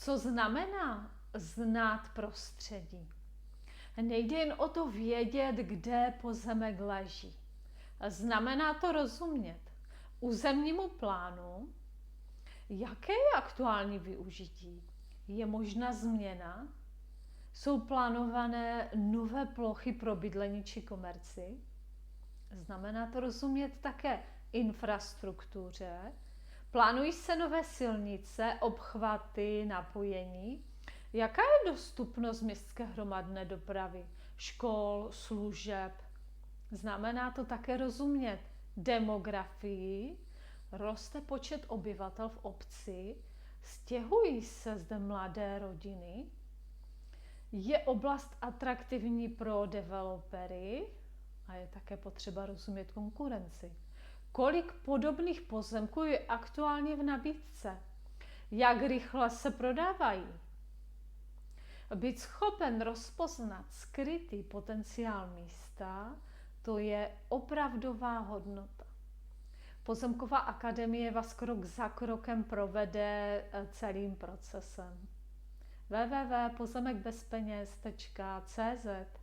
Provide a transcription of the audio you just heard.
Co znamená znát prostředí? Nejde jen o to vědět, kde pozemek leží. Znamená to rozumět územnímu plánu, jaké je aktuální využití, je možná změna, jsou plánované nové plochy pro bydlení či komerci. Znamená to rozumět také infrastruktuře, plánují se nové silnice, obchvaty, napojení. Jaká je dostupnost městské hromadné dopravy, škol, služeb? Znamená to také rozumět demografii, roste počet obyvatel v obci, stěhují se zde mladé rodiny, je oblast atraktivní pro developery a je také potřeba rozumět konkurenci. Kolik podobných pozemků je aktuálně v nabídce? Jak rychle se prodávají? Být schopen rozpoznat skrytý potenciál místa, to je opravdová hodnota. Pozemková akademie vás krok za krokem provede celým procesem. www.pozemekbezpeněz.cz